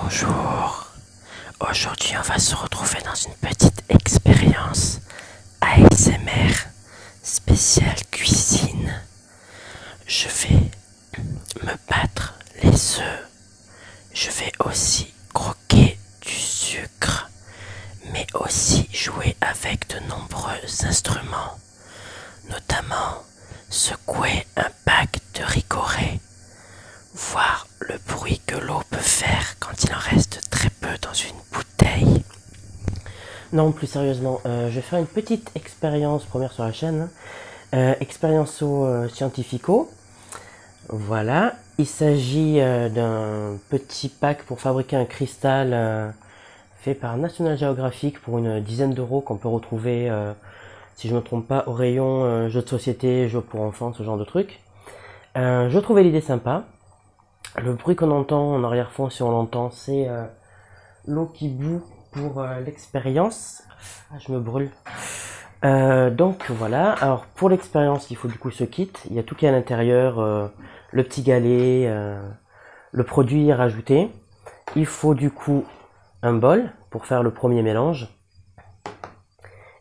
Bonjour, aujourd'hui on va se retrouver dans une petite expérience ASMR spéciale cuisine. Je vais me battre les œufs, je vais aussi croquer du sucre, mais aussi jouer avec de nombreux instruments, notamment secouer un pack de Ricoré, voir le bruit que l'eau peut faire quand il en reste très peu dans une bouteille. Non, plus sérieusement, je vais faire une petite expérience première sur la chaîne, expérienzo scientifico. Voilà, il s'agit d'un petit pack pour fabriquer un cristal fait par National Geographic pour une dizaine d'euros qu'on peut retrouver, si je ne me trompe pas, au rayon jeux de société, jeux pour enfants, ce genre de trucs. Je trouvais l'idée sympa. Le bruit qu'on entend en arrière-fond, si on l'entend, c'est l'eau qui bout pour l'expérience. Ah, je me brûle. Donc voilà, alors pour l'expérience, il faut du coup ce kit. Il y a tout qui est à l'intérieur, le petit galet, le produit rajouté. Il faut du coup un bol pour faire le premier mélange.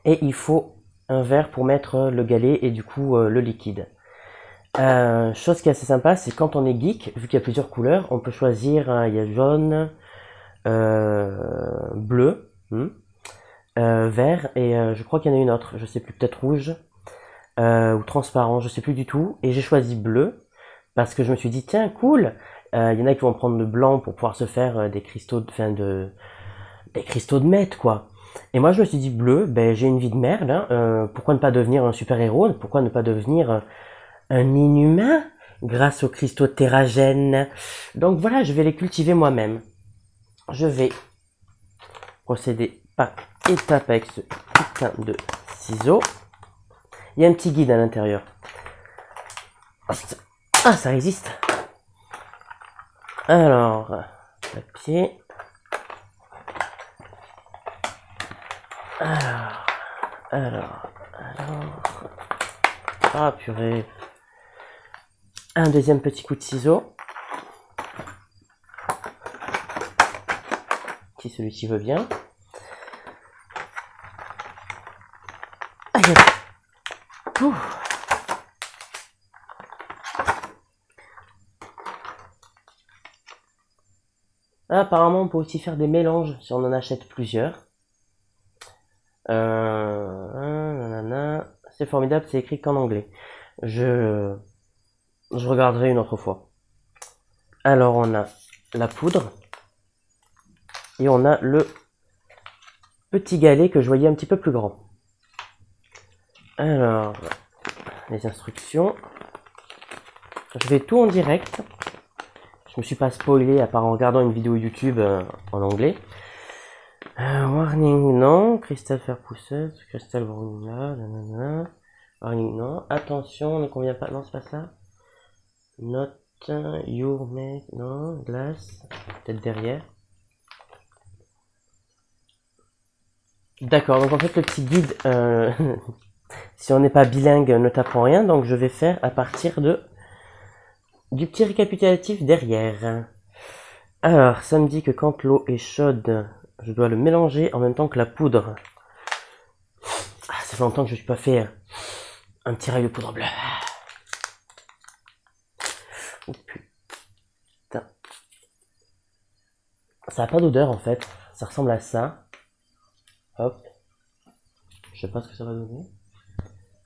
Et il faut un verre pour mettre le galet et du coup le liquide. Chose qui est assez sympa, c'est quand on est geek, vu qu'il y a plusieurs couleurs, on peut choisir, il y a jaune, bleu, vert, et je crois qu'il y en a une autre, je sais plus, peut-être rouge, ou transparent, je sais plus du tout, et j'ai choisi bleu, parce que je me suis dit, tiens, cool, il y en a qui vont prendre le blanc pour pouvoir se faire des cristaux des cristaux de meth, quoi. Et moi je me suis dit, bleu, ben j'ai une vie de merde, hein, pourquoi ne pas devenir un super-héros, pourquoi ne pas devenir un inhumain grâce aux cristaux terragènes. Donc voilà, je vais les cultiver moi-même. Je vais procéder par étapes avec ce putain de ciseau. Il y a un petit guide à l'intérieur. Ah, ça résiste. Alors, papier. Alors. Ah, purée. Un deuxième petit coup de ciseau. Si celui-ci veut bien. Aïe. Apparemment, on peut aussi faire des mélanges si on en achète plusieurs. C'est formidable, c'est écrit qu'en anglais. Je regarderai une autre fois. Alors, on a la poudre. Et on a le petit galet que je voyais un petit peu plus grand. Alors, les instructions. Je vais tout en direct. Je me suis pas spoilé à part en regardant une vidéo YouTube en anglais. Warning, non. Cristal fer pousseuse. Cristal brunula. Nanana. Warning, non. Attention, ne convient pas. Non, c'est pas ça. Note. Your make. Non. Glace. Peut-être derrière. D'accord, donc en fait le petit guide, si on n'est pas bilingue, ne t'apprend rien, donc je vais faire à partir du petit récapitulatif derrière. Alors, ça me dit que quand l'eau est chaude, je dois le mélanger en même temps que la poudre. Ah, ça fait longtemps que je ne suis pas fait un petit rail de poudre bleue. Oh putain. Ça n'a pas d'odeur en fait, ça ressemble à ça. Hop. Je sais pas ce que ça va donner.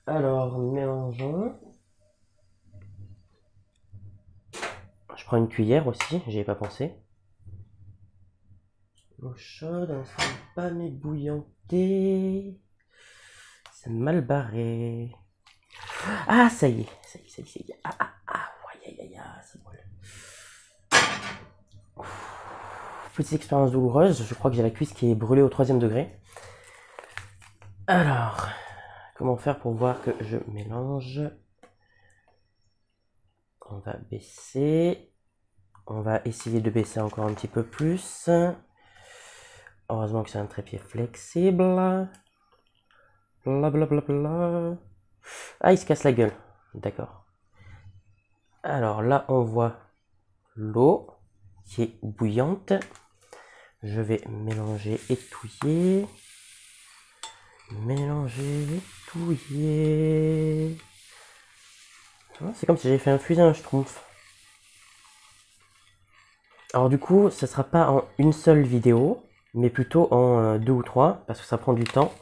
Alors, mélangeons. Je prends une cuillère aussi, j'y ai pas pensé. L'eau chaude, on ne sent pas m'ébouillanter. C'est mal barré. Ah, ça y est. Ça brûle. Petite expérience douloureuse, je crois que j'ai la cuisse qui est brûlée au 3e degré. Alors, comment faire pour voir que je mélange? On va baisser. On va essayer de baisser encore un petit peu plus. Heureusement que c'est un trépied flexible. Blablabla. Ah, il se casse la gueule. D'accord. Alors là, on voit l'eau qui est bouillante. Je vais mélanger, étouiller. Mélanger, étouiller. C'est comme si j'avais fait infuser un schtroumpf. Alors du coup, ça sera pas en une seule vidéo, mais plutôt en 2 ou 3, parce que ça prend du temps.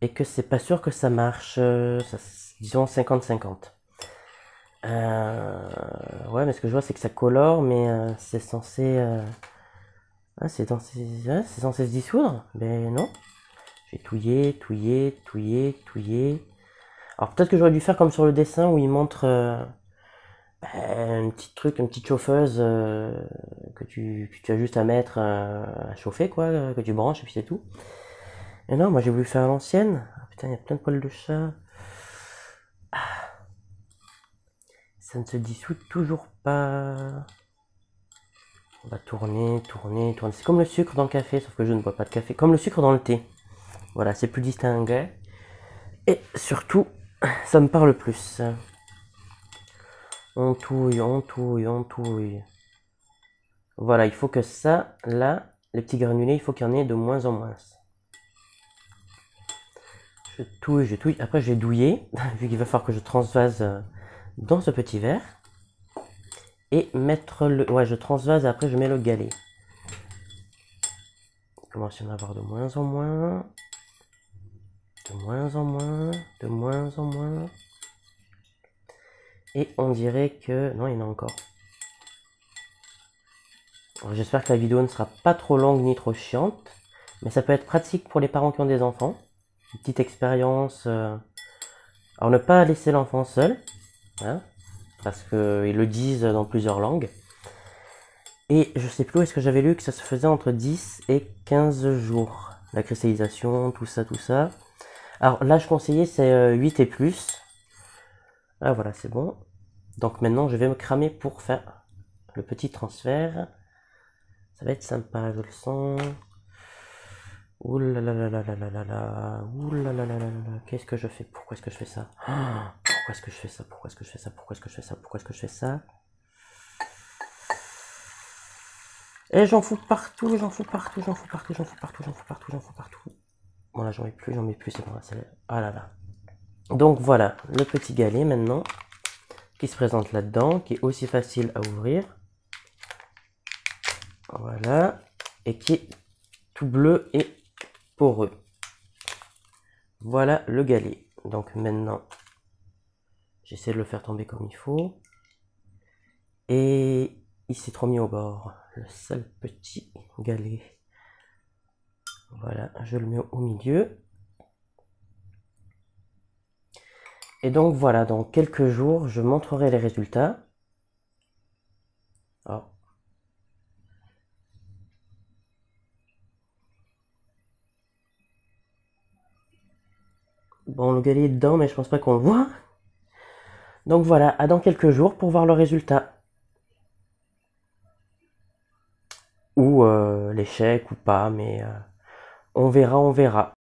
Et que c'est pas sûr que ça marche, disons 50-50. Ouais, mais ce que je vois, c'est que ça colore, mais c'est censé... c'est censé se dissoudre. Mais non. J'ai touillé, touillé, touillé, touillé. Alors peut-être que j'aurais dû faire comme sur le dessin où il montre un petit truc, une petite chauffeuse que tu as juste à mettre à chauffer, quoi, que tu branches et puis c'est tout. Et non, moi j'ai voulu faire à l'ancienne. Ah, putain, il y a plein de poils de chat. Ça ne se dissout toujours pas. On va tourner, tourner, tourner. C'est comme le sucre dans le café, sauf que je ne bois pas de café. Comme le sucre dans le thé. Voilà, c'est plus distingué. Et surtout, ça me parle plus. On touille, on touille, on touille. Voilà, il faut que ça, là, les petits granulés, il faut qu'il y en ait de moins en moins. Je touille, je touille. Après, je vais douiller, vu qu'il va falloir que je transvase dans ce petit verre. Et mettre le... Ouais, je transvase et après je mets le galet. Il commence à y en avoir de moins en moins. De moins en moins. De moins en moins. Et on dirait que... Non, il y en a encore. J'espère que la vidéo ne sera pas trop longue ni trop chiante. Mais ça peut être pratique pour les parents qui ont des enfants. Une petite expérience. Alors ne pas laisser l'enfant seul. Hein, parce qu'ils le disent dans plusieurs langues. Et je sais plus où est-ce que j'avais lu que ça se faisait entre 10 et 15 jours. La cristallisation, tout ça, tout ça. Alors là, je conseillais, c'est 8 et plus. Ah voilà, c'est bon. Donc maintenant, je vais me cramer pour faire le petit transfert. Ça va être sympa, je le sens. Ouh là là là là là là là là. Ouh là là là là là. Qu'est-ce que je fais? Pourquoi est-ce que je fais ça? Pourquoi est-ce que je fais ça? Pourquoi est-ce que je fais ça? Pourquoi est-ce que je fais ça? Pourquoi est-ce que je fais ça? Et j'en fous partout, j'en fous partout, j'en fous partout, j'en fous partout, j'en fous partout, j'en fous partout. Bon là j'en mets plus, c'est bon. Ah là là. Donc voilà, le petit galet maintenant, qui se présente là-dedans, qui est aussi facile à ouvrir. Voilà. Et qui est tout bleu et poreux. Voilà le galet. Donc maintenant, j'essaie de le faire tomber comme il faut. Et il s'est trop mis au bord. Le sale petit galet. Voilà, je le mets au milieu. Et donc voilà, dans quelques jours, je montrerai les résultats. Alors. Bon, le galet est dedans, mais je pense pas qu'on le voit. Donc voilà, à dans quelques jours pour voir le résultat. Ou l'échec ou pas, mais on verra, on verra.